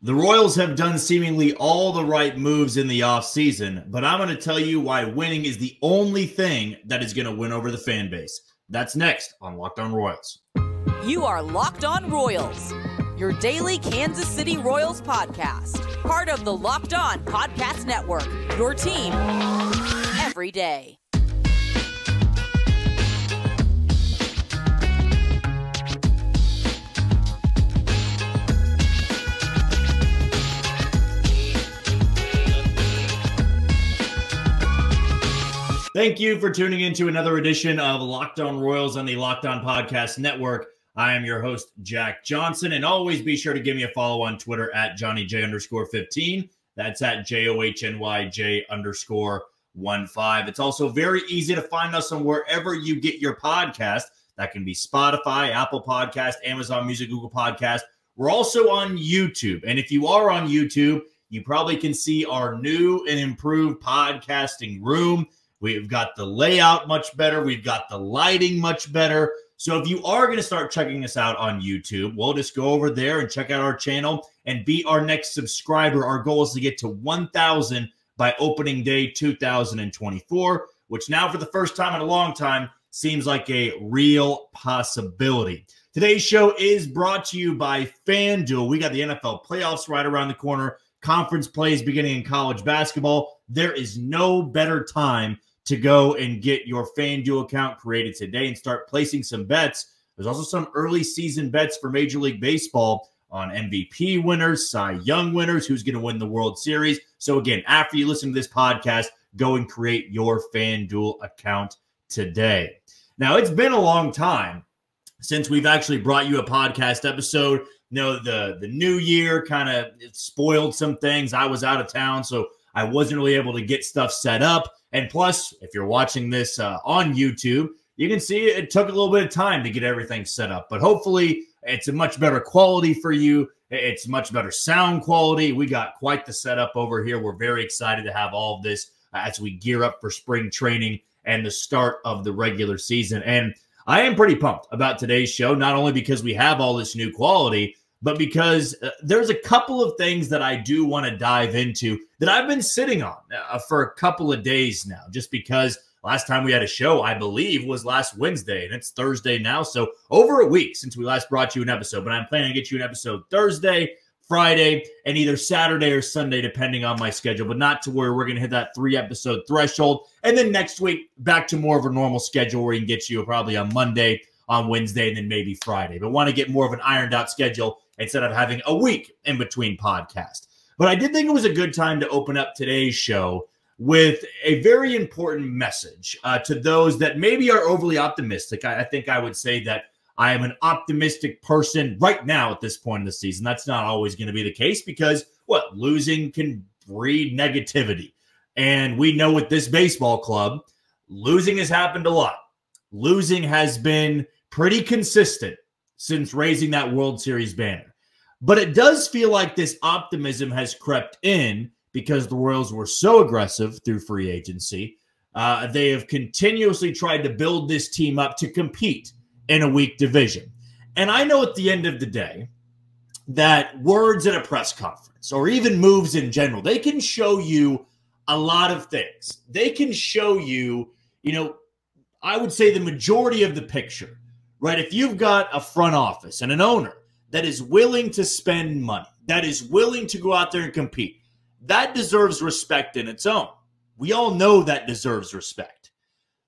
The Royals have done seemingly all the right moves in the offseason, but I'm going to tell you why winning is the only thing that is going to win over the fan base. That's next on Locked On Royals. You are Locked On Royals, your daily Kansas City Royals podcast. Part of the Locked On Podcast Network, your team every day. Thank you for tuning into another edition of Locked On Royals on the Locked On Podcast Network. I am your host, Jack Johnson, and always be sure to give me a follow on Twitter at JohnnyJ_15. That's at JOHNYJ_15. It's also very easy to find us on wherever you get your podcast. That can be Spotify, Apple Podcast, Amazon Music, Google Podcast. We're also on YouTube. And if you are on YouTube, you probably can see our new and improved podcasting room. We've got the layout much better. We've got the lighting much better. So if you are going to start checking us out on YouTube, we'll just go over there and check out our channel and be our next subscriber. Our goal is to get to 1,000 by opening day 2024, which now for the first time in a long time seems like a real possibility. Today's show is brought to you by FanDuel. We got the NFL playoffs right around the corner. Conference plays beginning in college basketball. There is no better time to go and get your FanDuel account created today and start placing some bets. There's also some early season bets for Major League Baseball on MVP winners, Cy Young winners, who's going to win the World Series. So again, after you listen to this podcast, go and create your FanDuel account today. Now, it's been a long time since we've actually brought you a podcast episode. You know, the new year kind of spoiled some things. I was out of town, so I wasn't really able to get stuff set up. And plus, if you're watching this on YouTube, you can see it took a little bit of time to get everything set up. But hopefully, it's a much better quality for you. It's much better sound quality. We got quite the setup over here. We're very excited to have all of this as we gear up for spring training and the start of the regular season. And I am pretty pumped about today's show, not only because we have all this new quality, but because there's a couple of things that I do want to dive into that I've been sitting on for a couple of days now, just because last time we had a show, I believe, was last Wednesday, and it's Thursday now. So over a week since we last brought you an episode, but I'm planning to get you an episode Thursday, Friday, and either Saturday or Sunday, depending on my schedule, but not to where we're going to hit that 3-episode threshold. And then next week, back to more of a normal schedule where we can get you probably on Monday, on Wednesday, and then maybe Friday. But want to get more of an ironed out schedule instead of having a week in between podcasts. But I did think it was a good time to open up today's show with a very important message to those that maybe are overly optimistic. I think I would say that I am an optimistic person right now at this point in the season. That's not always going to be the case because, losing can breed negativity. And we know with this baseball club, losing has happened a lot. Losing has been pretty consistent since raising that World Series banner. But it does feel like this optimism has crept in because the Royals were so aggressive through free agency. They have continuously tried to build this team up to compete in a weak division. And I know at the end of the day that words at a press conference or even moves in general, they can show you a lot of things. They can show you, I would say the majority of the picture. Right, if you've got a front office and an owner that is willing to spend money, that is willing to go out there and compete, that deserves respect in its own. We all know that deserves respect.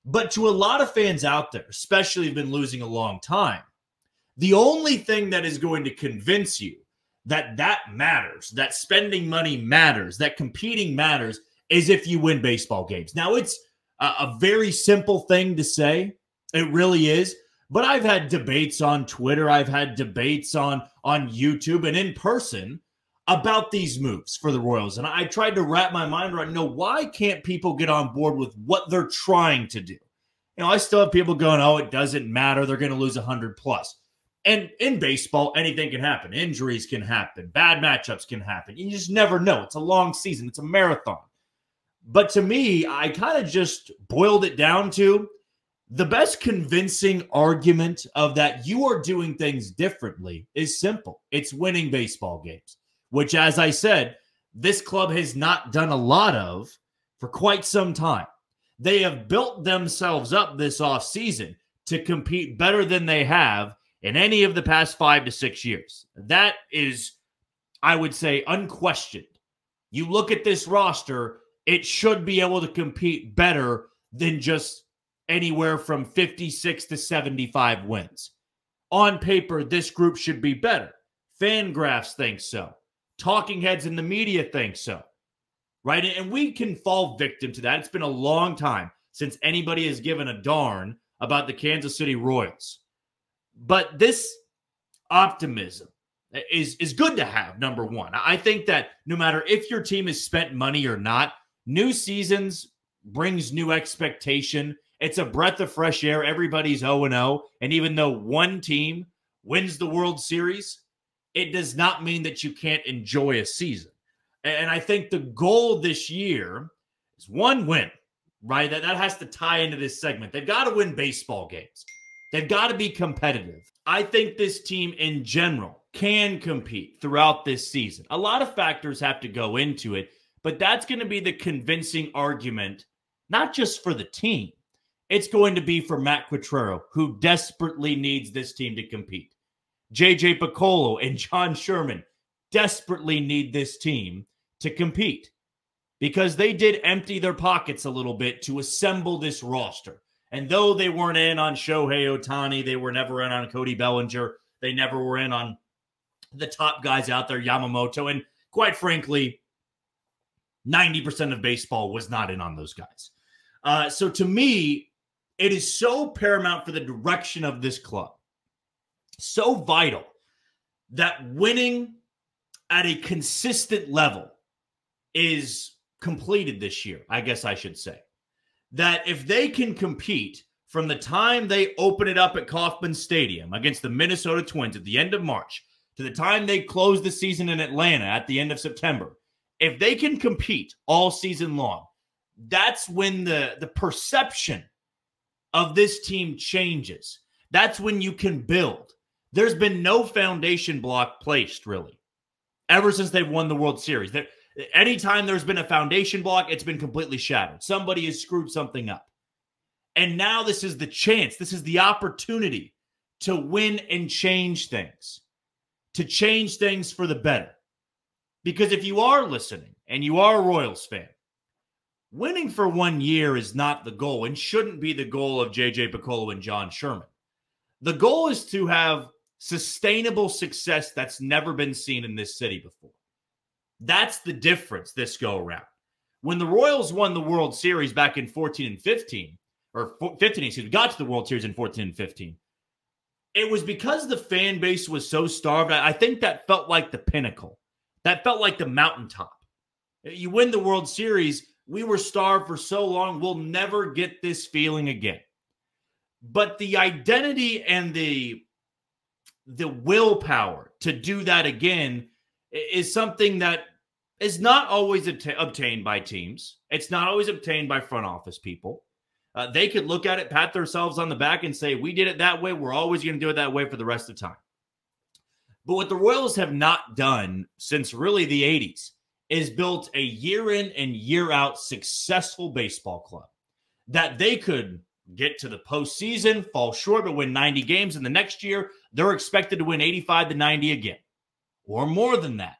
But to a lot of fans out there, especially who've been losing a long time, the only thing that is going to convince you that that matters, that spending money matters, that competing matters, is if you win baseball games. Now, it's a very simple thing to say. It really is. But I've had debates on Twitter, I've had debates on YouTube and in person about these moves for the Royals. And I tried to wrap my mind around, why can't people get on board with what they're trying to do? I still have people going, oh, it doesn't matter. They're going to lose 100 plus. And in baseball, anything can happen. Injuries can happen. Bad matchups can happen. You just never know. It's a long season. It's a marathon. But to me, I kind of just boiled it down to the best convincing argument of that you are doing things differently is simple. It's winning baseball games. which, as I said, this club has not done a lot of for quite some time. They have built themselves up this offseason to compete better than they have in any of the past 5 to 6 years. That is, I would say, unquestioned. You look at this roster, it should be able to compete better than just anywhere from 56 to 75 wins. On paper, this group should be better. Fangraphs think so. Talking heads in the media think so. Right? And we can fall victim to that. It's been a long time since anybody has given a darn about the Kansas City Royals. But this optimism is good to have, number one. I think that no matter if your team has spent money or not, new seasons brings new expectation. It's a breath of fresh air. Everybody's 0-0. And even though one team wins the World Series, it does not mean that you can't enjoy a season. And I think the goal this year is one win, right? That has to tie into this segment. They've got to win baseball games. They've got to be competitive. I think this team in general can compete throughout this season. A lot of factors have to go into it, but that's going to be the convincing argument, not just for the team. It's going to be for Matt Quatraro, who desperately needs this team to compete. J.J. Piccolo and John Sherman desperately need this team to compete because they did empty their pockets a little bit to assemble this roster. And though they weren't in on Shohei Ohtani, they were never in on Cody Bellinger, they never were in on the top guys out there, Yamamoto, and quite frankly, 90% of baseball was not in on those guys. So to me, it is so paramount for the direction of this club, so vital, that winning at a consistent level is completed this year, I guess I should say. That if they can compete from the time they open it up at Kauffman Stadium against the Minnesota Twins at the end of March to the time they close the season in Atlanta at the end of September, if they can compete all season long, that's when the perception of this team changes. That's when you can build. There's been no foundation block placed, really, ever since they've won the World Series. Anytime there's been a foundation block, it's been completely shattered. Somebody has screwed something up. And now this is the chance. This is the opportunity to win and change things. To change things for the better. Because if you are listening and you are a Royals fan, winning for 1 year is not the goal and shouldn't be the goal of J.J. Piccolo and John Sherman. The goal is to have sustainable success that's never been seen in this city before. That's the difference this go around. When the Royals won the World Series back in 14 and 15, or 15, excuse me, got to the World Series in 14 and 15, it was because the fan base was so starved. I think that felt like the pinnacle. That felt like the mountaintop. You win the World Series, we were starved for so long, we'll never get this feeling again. But the identity and the willpower to do that again is something that is not always obtained by teams. It's not always obtained by front office people. They could look at it, pat themselves on the back and say, we did it that way. We're always going to do it that way for the rest of the time. But what the Royals have not done since really the 80s is built a year in and year out successful baseball club that they could get to the postseason, fall short, but win 90 games. And the next year, they're expected to win 85 to 90 again, or more than that.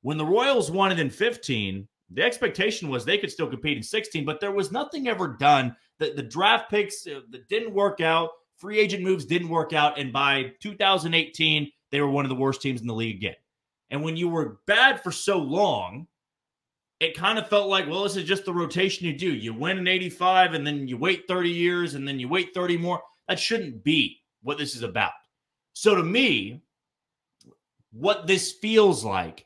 When the Royals won it in 15, the expectation was they could still compete in 16, but there was nothing ever done. The draft picks that didn't work out, free agent moves didn't work out, and by 2018, they were one of the worst teams in the league again. And when you were bad for so long, it kind of felt like, well, this is just the rotation you do. You win in 85, and then you wait 30 years, and then you wait 30 more. That shouldn't be what this is about. So to me, what this feels like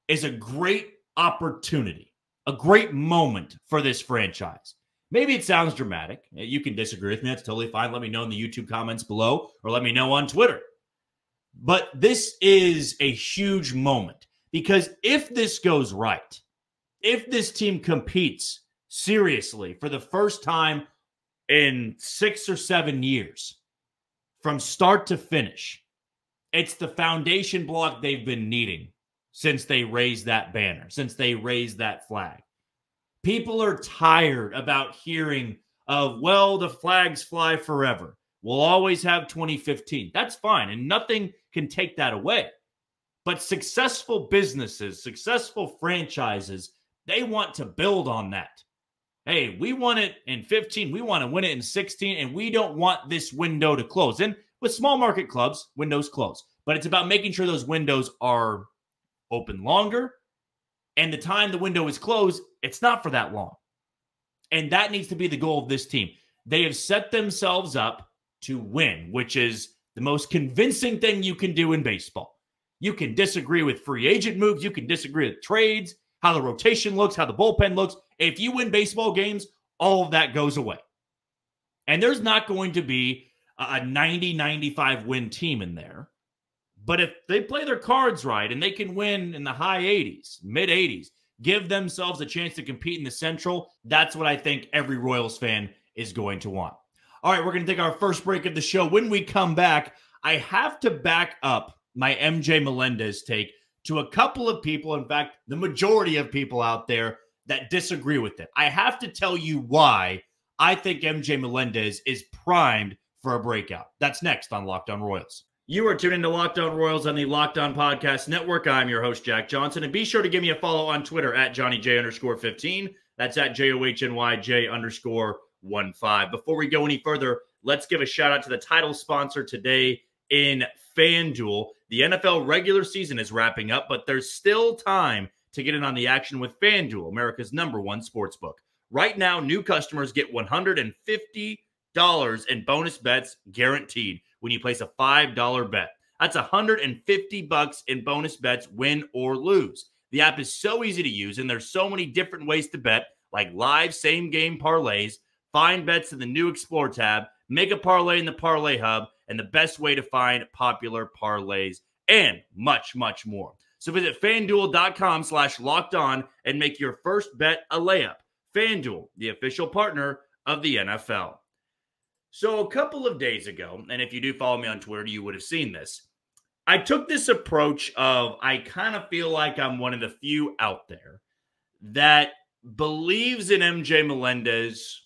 is a great opportunity, a great moment for this franchise. Maybe it sounds dramatic. You can disagree with me. That's totally fine. Let me know in the YouTube comments below, or let me know on Twitter. But this is a huge moment, because if this goes right, if this team competes seriously for the first time in 6 or 7 years, from start to finish, it's the foundation block they've been needing since they raised that banner, since they raised that flag. People are tired about hearing of, well, the flags fly forever. We'll always have 2015. That's fine, and nothing can take that away. But successful businesses, successful franchises, they want to build on that. Hey, we won it in 15. We want to win it in 16, and we don't want this window to close. And with small market clubs, windows close. But it's about making sure those windows are open longer, and the time the window is closed, it's not for that long. And that needs to be the goal of this team. They have set themselves up to win, which is the most convincing thing you can do in baseball. You can disagree with free agent moves. You can disagree with trades, how the rotation looks, how the bullpen looks. If you win baseball games, all of that goes away. And there's not going to be a 90-95 win team in there. But if they play their cards right and they can win in the high 80s, mid 80s, give themselves a chance to compete in the Central, that's what I think every Royals fan is going to want. All right, we're going to take our first break of the show. When we come back, I have to back up my MJ Melendez take to a couple of people, in fact, the majority of people out there that disagree with it. I have to tell you why I think MJ Melendez is primed for a breakout. That's next on Locked On Royals. You are tuned into Locked On Royals on the Locked On Podcast Network. I'm your host, Jack Johnson, and be sure to give me a follow on Twitter at JohnnyJ_15. That's at JOHNYJ_15. Before we go any further, let's give a shout out to the title sponsor today in FanDuel. The NFL regular season is wrapping up, but there's still time to get in on the action with FanDuel, America's #1 sportsbook. Right now, new customers get $150 in bonus bets guaranteed when you place a $5 bet. That's $150 in bonus bets, win or lose. The app is so easy to use, and there's so many different ways to bet, like live same-game parlays, find bets in the new Explore tab, make a parlay in the Parlay Hub, and the best way to find popular parlays, and much, much more. So visit FanDuel.com/lockedon and make your first bet a layup. FanDuel, the official partner of the NFL. So a couple of days ago, and if you do follow me on Twitter, you would have seen this. I took this approach of I kind of feel like I'm one of the few out there that believes in MJ Melendez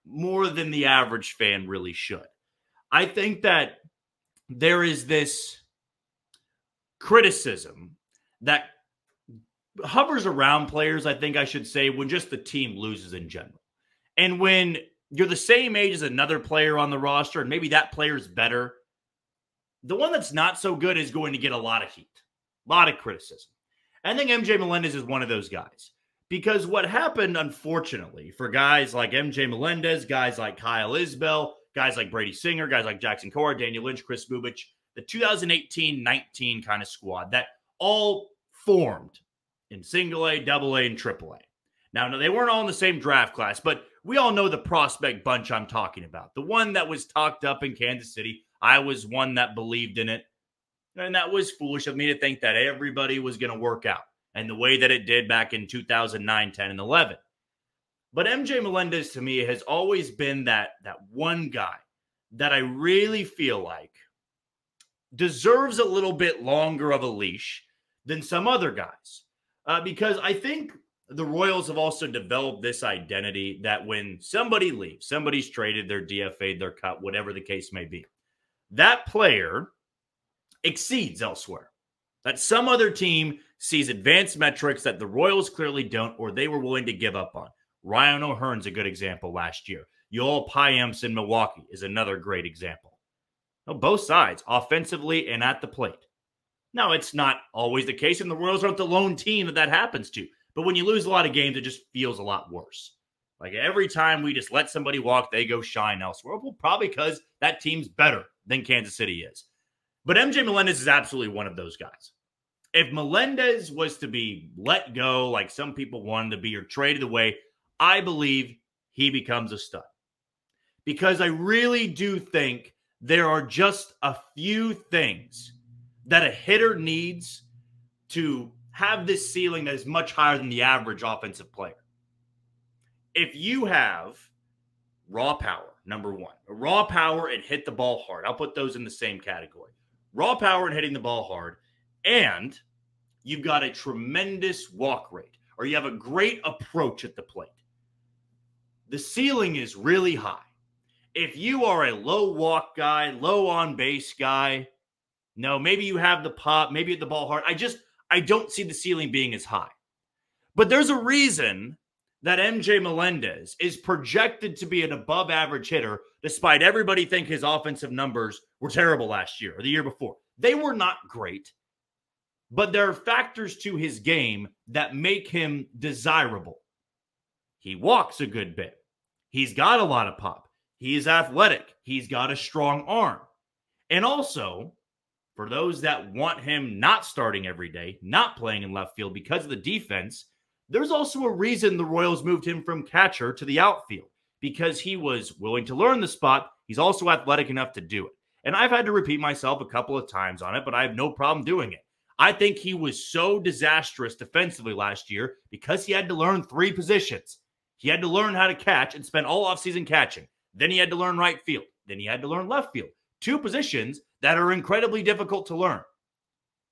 more than the average fan really should. I think that there is this criticism that hovers around players, I think I should say, when just the team loses in general. And when you're the same age as another player on the roster, and maybe that player's better, the one that's not so good is going to get a lot of heat, a lot of criticism. I think MJ Melendez is one of those guys. Because what happened, unfortunately, for guys like MJ Melendez, guys like Kyle Isbell, guys like Brady Singer, guys like Jackson Cora, Daniel Lynch, Chris Bubich, the 2018-19 kind of squad that all formed in single A, double A, and triple A. Now, they weren't all in the same draft class, but we all know the prospect bunch I'm talking about. The one that was talked up in Kansas City. I was one that believed in it. And that was foolish of me to think that everybody was going to work out and the way that it did back in 2009, 10, and 11. But MJ Melendez, to me, has always been that one guy that I really feel like deserves a little bit longer of a leash than some other guys. Because I think the Royals have also developed this identity that when somebody leaves, somebody's traded, they're DFA'd, they're cut, whatever the case may be, that player exceeds elsewhere. That some other team sees advanced metrics that the Royals clearly don't, or they were willing to give up on. Ryan O'Hearn's a good example last year. Yoel Payamps in Milwaukee is another great example. Now, both sides, offensively and at the plate. Now, it's not always the case, and the Royals aren't the lone team that happens to. But when you lose a lot of games, it just feels a lot worse. Like every time we just let somebody walk, they go shine elsewhere. Well, probably because that team's better than Kansas City is. But MJ Melendez is absolutely one of those guys. If Melendez was to be let go like some people wanted to be or traded away, I believe he becomes a stud. Because I really do think there are just a few things that a hitter needs to have this ceiling that is much higher than the average offensive player. If you have raw power, number one, raw power and hit the ball hard, I'll put those in the same category. Raw power and hitting the ball hard, and you've got a tremendous walk rate, or you have a great approach at the plate, the ceiling is really high. If you are a low walk guy, low on base guy, no, maybe you have the pop, maybe at the ball hard. I don't see the ceiling being as high. But there's a reason that MJ Melendez is projected to be an above average hitter, despite everybody think his offensive numbers were terrible last year or the year before. They were not great, but there are factors to his game that make him desirable. He walks a good bit. He's got a lot of pop. He is athletic. He's got a strong arm. And also, for those that want him not starting every day, not playing in left field because of the defense, there's also a reason the Royals moved him from catcher to the outfield, because he was willing to learn the spot. He's also athletic enough to do it. And I've had to repeat myself a couple of times on it, but I have no problem doing it. I think he was so disastrous defensively last year because he had to learn 3 positions. He had to learn how to catch and spend all offseason catching. Then he had to learn right field. Then he had to learn left field. 2 positions that are incredibly difficult to learn.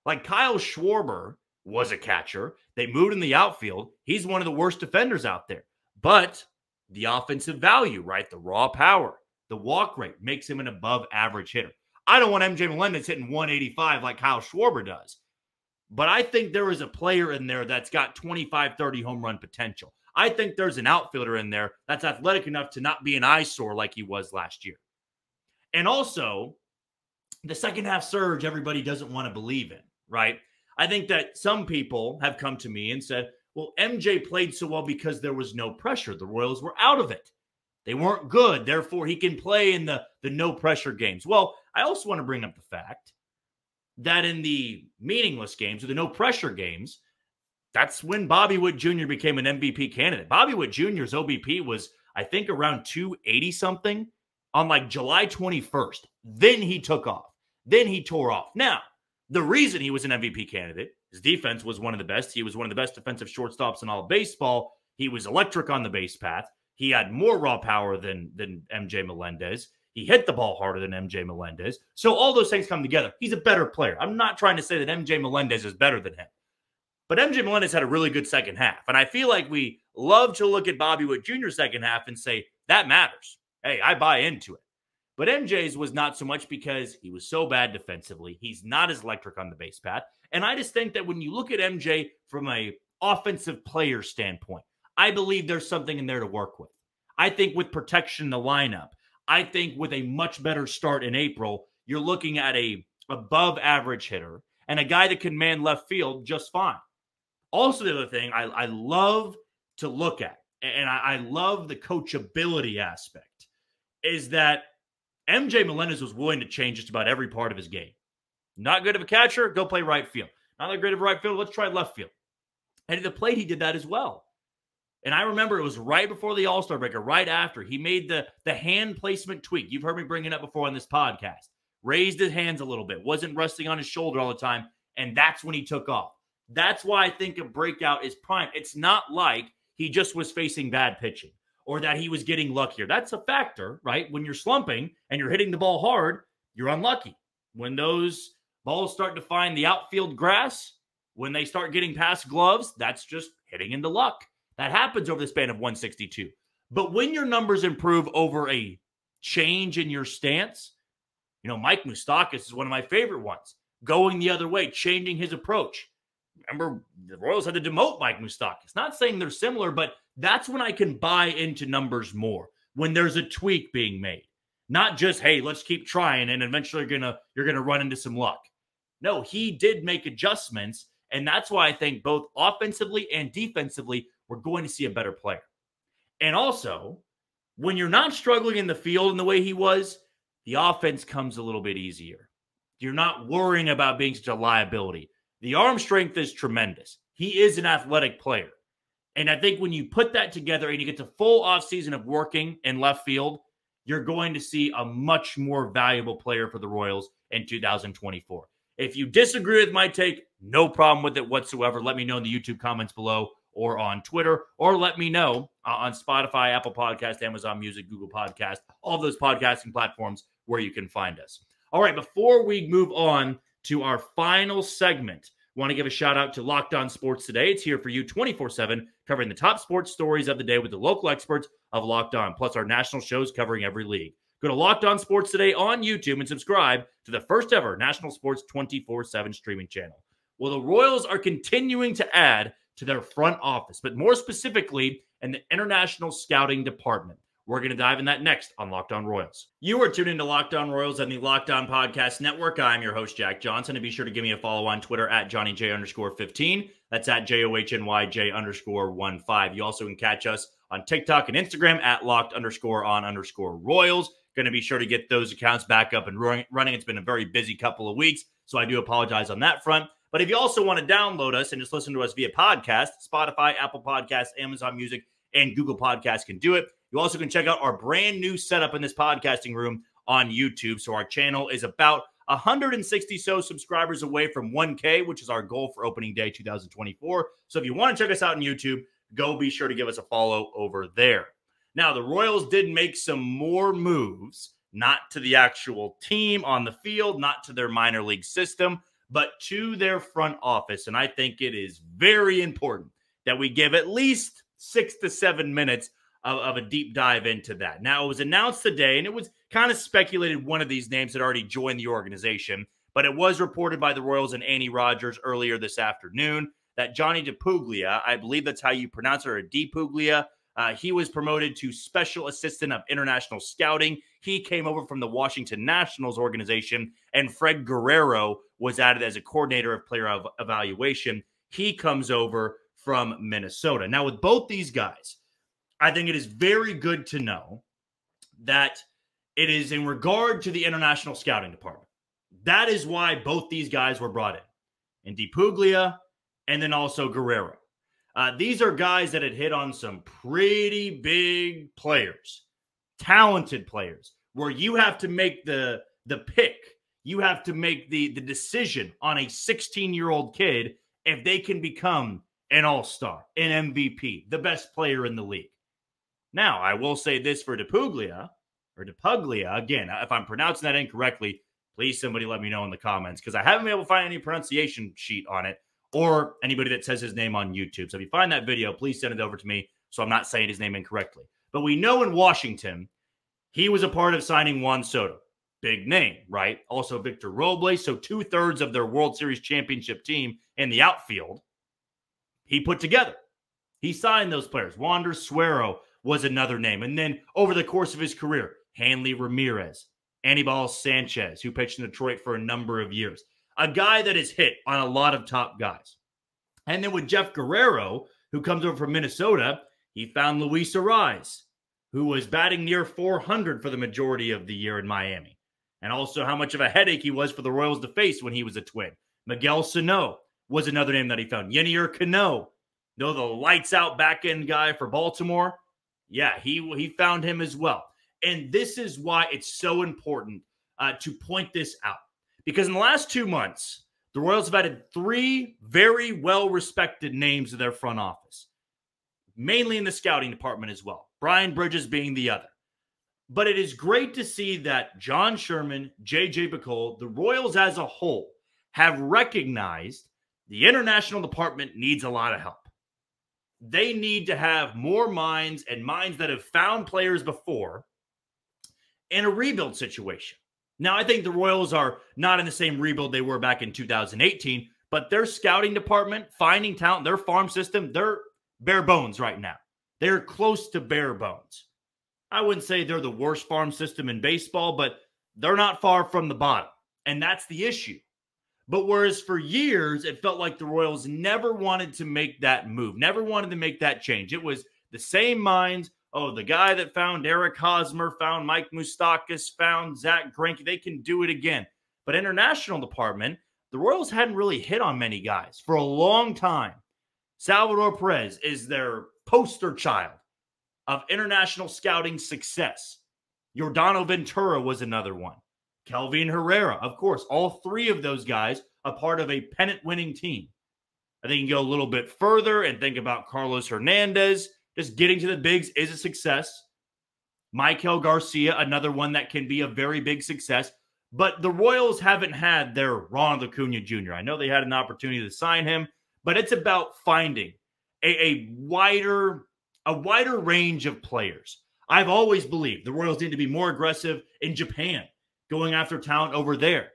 Like Kyle Schwarber was a catcher. They moved in the outfield. He's one of the worst defenders out there. But the offensive value, right? The raw power, the walk rate makes him an above average hitter. I don't want MJ Melendez hitting 185 like Kyle Schwarber does. But I think there is a player in there that's got 25, 30 home run potential. I think there's an outfielder in there that's athletic enough to not be an eyesore like he was last year. And also, the second half surge everybody doesn't want to believe in, right? I think that some people have come to me and said, well, MJ played so well because there was no pressure. The Royals were out of it. They weren't good. Therefore, he can play in the no pressure games. Well, I also want to bring up the fact that in the meaningless games or the no pressure games, that's when Bobby Witt Jr. became an MVP candidate. Bobby Witt Jr.'s OBP was, I think, around 280 something on like July 21st. Then he took off. Then he tore off. Now, the reason he was an MVP candidate, his defense was one of the best. He was one of the best defensive shortstops in all of baseball. He was electric on the base path. He had more raw power than MJ Melendez. He hit the ball harder than MJ Melendez. So all those things come together. He's a better player. I'm not trying to say that MJ Melendez is better than him. But MJ Melendez had a really good second half. And I feel like we love to look at Bobby Witt Jr.'s second half and say, that matters. Hey, I buy into it. But MJ's was not so much because he was so bad defensively. He's not as electric on the base path. And I just think that when you look at MJ from an offensive player standpoint, I believe there's something in there to work with. I think with protection in the lineup, I think with a much better start in April, you're looking at a above average hitter and a guy that can man left field just fine. Also, the other thing I love to look at, and I love the coachability aspect, is that MJ Melendez was willing to change just about every part of his game. Not good of a catcher, go play right field. Not that great of a right field, let's try left field. And at the plate, he did that as well. And I remember it was right before the All-Star break, or right after, he made the hand placement tweak. You've heard me bring it up before on this podcast. Raised his hands a little bit, wasn't resting on his shoulder all the time, and that's when he took off. That's why I think a breakout is prime. It's not like he just was facing bad pitching or that he was getting luckier. That's a factor, right? When you're slumping and you're hitting the ball hard, you're unlucky. When those balls start to find the outfield grass, when they start getting past gloves, that's just hitting into luck. That happens over the span of 162. But when your numbers improve over a change in your stance, you know, Mike Moustakas is one of my favorite ones. Going the other way, changing his approach. Remember, the Royals had to demote Mike Moustakas. Not saying they're similar, but that's when I can buy into numbers more. When there's a tweak being made. Not just, hey, let's keep trying and eventually you're gonna run into some luck. No, he did make adjustments, and that's why I think both offensively and defensively we're going to see a better player. And also, when you're not struggling in the field in the way he was, the offense comes a little bit easier. You're not worrying about being such a liability. The arm strength is tremendous. He is an athletic player. And I think when you put that together and you get the full offseason of working in left field, you're going to see a much more valuable player for the Royals in 2024. If you disagree with my take, no problem with it whatsoever. Let me know in the YouTube comments below or on Twitter, or let me know on Spotify, Apple Podcast, Amazon Music, Google Podcast, all those podcasting platforms where you can find us. All right, before we move on to our final segment, Want to give a shout out to Locked On Sports Today. It's here for you 24/7, covering the top sports stories of the day with the local experts of Locked On, plus our national shows covering every league. Go to Locked On Sports Today on YouTube and subscribe to the first ever national sports 24/7 streaming channel. Well, the Royals are continuing to add to their front office, but more specifically in the international scouting department. We're going to dive in that next on Locked On Royals. You are tuned into Locked On Royals and the Locked On Podcast Network. I'm your host, Jack Johnson, and be sure to give me a follow on Twitter at JohnnyJ_15. That's at JOHNYJ_15. You also can catch us on TikTok and Instagram at Locked_on_Royals. Going to be sure to get those accounts back up and running. It's been a very busy couple of weeks, so I do apologize on that front. But if you also want to download us and just listen to us via podcast, Spotify, Apple Podcasts, Amazon Music, and Google Podcasts can do it. You also can check out our brand new setup in this podcasting room on YouTube. So our channel is about 160 so subscribers away from 1K, which is our goal for opening day 2024. So if you want to check us out on YouTube, go be sure to give us a follow over there. Now, the Royals did make some more moves, not to the actual team on the field, not to their minor league system, but to their front office. And I think it is very important that we give at least 6 to 7 minutes of a deep dive into that. Now, it was announced today, and it was kind of speculated one of these names had already joined the organization, but it was reported by the Royals and Annie Rogers earlier this afternoon that Johnny DePuglia, I believe that's how you pronounce it, or DePuglia, he was promoted to Special Assistant of International Scouting. He came over from the Washington Nationals organization, and Fred Guerrero was added as a coordinator of player evaluation. He comes over from Minnesota. Now, with both these guys, I think it is very good to know that it is in regard to the international scouting department. That is why both these guys were brought in. And DePuglia and then also Guerrero. These are guys that had hit on some pretty big players, talented players, where you have to make the pick. You have to make the decision on a 16-year-old kid if they can become an all-star, an MVP, the best player in the league. Now, I will say this for DePuglia, again, if I'm pronouncing that incorrectly, please somebody let me know in the comments, because I haven't been able to find any pronunciation sheet on it or anybody that says his name on YouTube. So if you find that video, please send it over to me so I'm not saying his name incorrectly. But we know in Washington, he was a part of signing Juan Soto. Big name, right? Also Victor Robles. So 2/3 of their World Series championship team in the outfield, he put together. He signed those players. Wander Suero was another name. And then over the course of his career, Hanley Ramirez, Anibal Sanchez, who pitched in Detroit for a number of years. A guy that has hit on a lot of top guys. And then with Jeff Guerrero, who comes over from Minnesota, he found Luis Arraez, who was batting near 400 for the majority of the year in Miami. And also how much of a headache he was for the Royals to face when he was a Twin. Miguel Sano was another name that he found. Yennier Cano, the lights-out back-end guy for Baltimore. Yeah, he found him as well. And this is why it's so important to point this out. Because in the last 2 months, the Royals have added 3 very well-respected names to their front office, mainly in the scouting department as well, Brian Bridges being the other. But it is great to see that John Sherman, J.J. Bacole, the Royals as a whole, have recognized the international department needs a lot of help. They need to have more minds and minds that have found players before in a rebuild situation. Now, I think the Royals are not in the same rebuild they were back in 2018, but their scouting department, finding talent, their farm system, they're bare bones right now. They're close to bare bones. I wouldn't say they're the worst farm system in baseball, but they're not far from the bottom, and that's the issue. But whereas for years, it felt like the Royals never wanted to make that move, never wanted to make that change. It was the same minds. Oh, the guy that found Eric Hosmer, found Mike Moustakas, found Zach Greinke, they can do it again. But international department, the Royals hadn't really hit on many guys for a long time. Salvador Perez is their poster child of international scouting success. Yordano Ventura was another one. Kelvin Herrera, of course, all 3 of those guys a part of a pennant-winning team. I think you can go a little bit further and think about Carlos Hernandez. Just getting to the bigs is a success. Michael Garcia, another one that can be a very big success. But the Royals haven't had their Ronald Acuna Jr. I know they had an opportunity to sign him, but it's about finding a wider range of players. I've always believed the Royals need to be more aggressive in Japan, going after talent over there.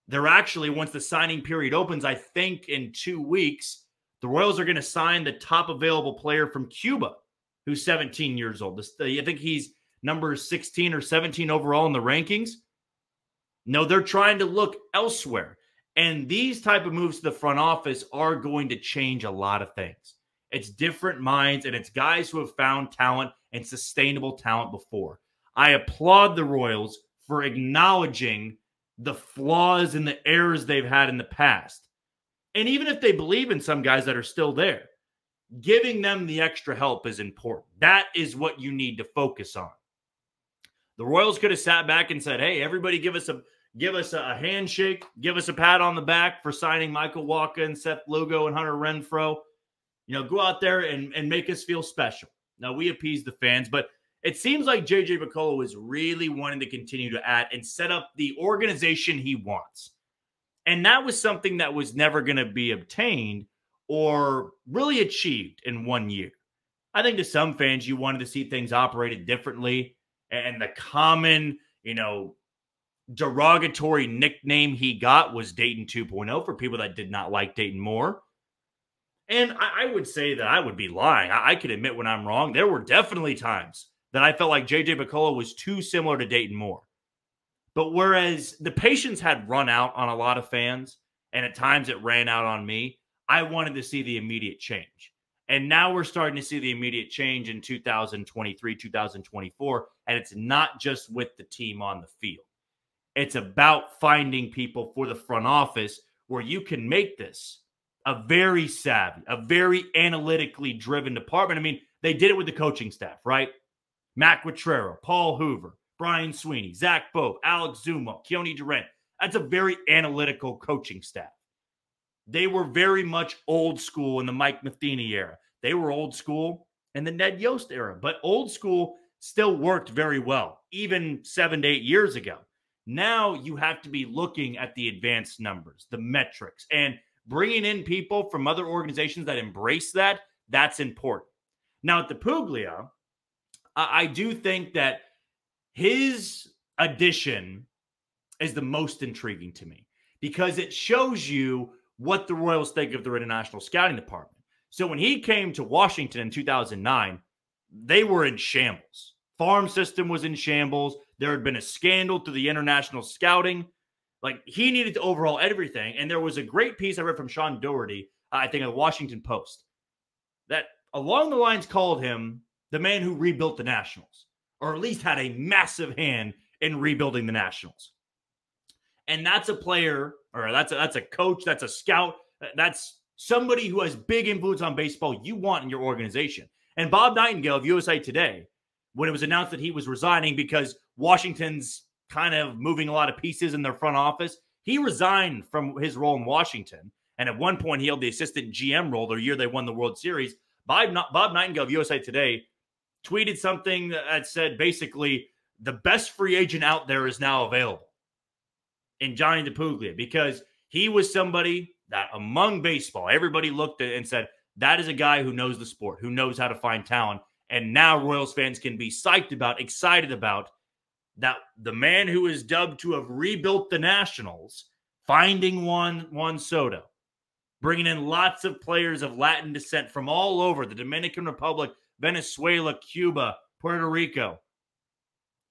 They're actually, once the signing period opens, I think in 2 weeks, the Royals are going to sign the top available player from Cuba, who's 17 years old. I think he's number 16 or 17 overall in the rankings. No, they're trying to look elsewhere. And these type of moves to the front office are going to change a lot of things. It's different minds, and it's guys who have found talent and sustainable talent before. I applaud the Royals for acknowledging the flaws and the errors they've had in the past. And even if they believe in some guys that are still there, giving them the extra help is important. That is what you need to focus on. The Royals could have sat back and said, hey, everybody give us a handshake, give us a pat on the back for signing Michael Wacha and Seth Lugo and Hunter Renfroe. Go out there and make us feel special. Now, we appease the fans, but it seems like J.J. Picollo is really wanting to continue to add and set up the organization he wants. And that was something that was never going to be obtained or really achieved in 1 year. I think to some fans, you wanted to see things operated differently. And the common, derogatory nickname he got was Dayton 2.0 for people that did not like Dayton more. And I would say that I would be lying. I could admit when I'm wrong. There were definitely times that I felt like J.J. Picollo was too similar to Dayton Moore. But whereas the patience had run out on a lot of fans, and at times it ran out on me, I wanted to see the immediate change. And now we're starting to see the immediate change in 2023, 2024, and it's not just with the team on the field. It's about finding people for the front office where you can make this a very savvy, a very analytically driven department. I mean, they did it with the coaching staff, right? Matt Quatrero, Paul Hoover, Brian Sweeney, Zach Bove, Alex Zuma, Keone Durant. That's a very analytical coaching staff. They were very much old school in the Mike Matheny era. They were old school in the Ned Yost era, but old school still worked very well, even 7 to 8 years ago. Now you have to be looking at the advanced numbers, the metrics, and bringing in people from other organizations that embrace that. That's important. Now at the Puglia, I do think that his addition is the most intriguing to me because it shows you what the Royals think of their international scouting department. So when he came to Washington in 2009, they were in shambles. Farm system was in shambles. There had been a scandal through the international scouting. Like, he needed to overhaul everything. And there was a great piece I read from Sean Doherty, I think, of the Washington Post, that along the lines called him the man who rebuilt the Nationals, or at least had a massive hand in rebuilding the Nationals. And that's a player, or that's a coach, that's a scout, that's somebody who has big influence on baseball you want in your organization. And Bob Nightingale of USA Today, when it was announced that he was resigning because Washington's kind of moving a lot of pieces in their front office, he resigned from his role in Washington. And at one point, he held the assistant GM role the year they won the World Series. Bob Nightingale of USA Today tweeted something that said basically the best free agent out there is now available in Johnny DePuglia, because he was somebody that among baseball, everybody looked at and said, that is a guy who knows the sport, who knows how to find talent. And now Royals fans can be psyched about, excited about that the man who is dubbed to have rebuilt the Nationals, finding Juan Soto, bringing in lots of players of Latin descent from all over, the Dominican Republic, Venezuela, Cuba, Puerto Rico.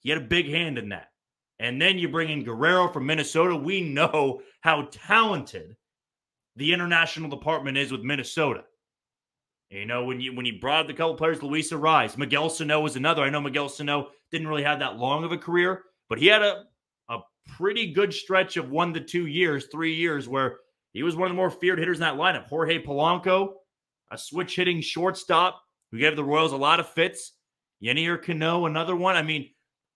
He had a big hand in that. And then you bring in Guerrero from Minnesota. We know how talented the international department is with Minnesota. You know, when you brought up a couple players, Luis Arraez, Miguel Sano was another. I know Miguel Sano didn't really have that long of a career, but he had a pretty good stretch of 1 to 2 years, 3 years, where he was one of the more feared hitters in that lineup. Jorge Polanco, a switch-hitting shortstop who gave the Royals a lot of fits. Yenier Cano, another one. I mean,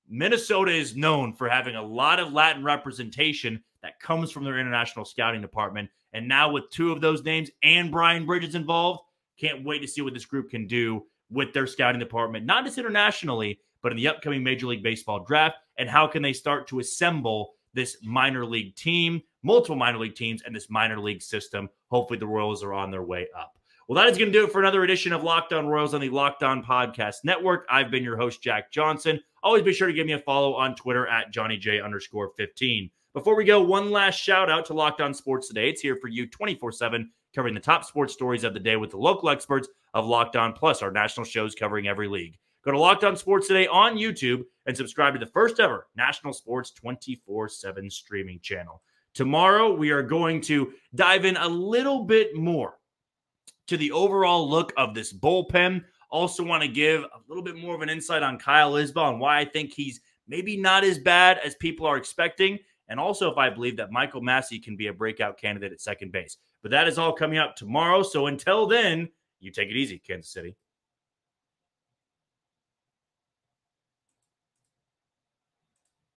Minnesota is known for having a lot of Latin representation that comes from their international scouting department. And now with two of those names and Brian Bridges involved, can't wait to see what this group can do with their scouting department, not just internationally, but in the upcoming Major League Baseball draft. And how can they start to assemble this minor league team, multiple minor league teams, and this minor league system. Hopefully the Royals are on their way up. Well, that is going to do it for another edition of Locked On Royals on the Locked On Podcast Network. I've been your host, Jack Johnson. Always be sure to give me a follow on Twitter at JohnnyJ_15. Before we go, one last shout out to Locked On Sports Today. It's here for you 24/7, covering the top sports stories of the day with the local experts of Locked On, plus our national shows covering every league. Go to Locked On Sports Today on YouTube and subscribe to the first ever national sports 24/7 streaming channel. Tomorrow, we are going to dive in a little bit more to the overall look of this bullpen. Also want to give a little bit more of an insight on Kyle Isbell and why I think he's maybe not as bad as people are expecting. And also if I believe that Michael Massey can be a breakout candidate at second base. But that is all coming up tomorrow. So until then, you take it easy, Kansas City.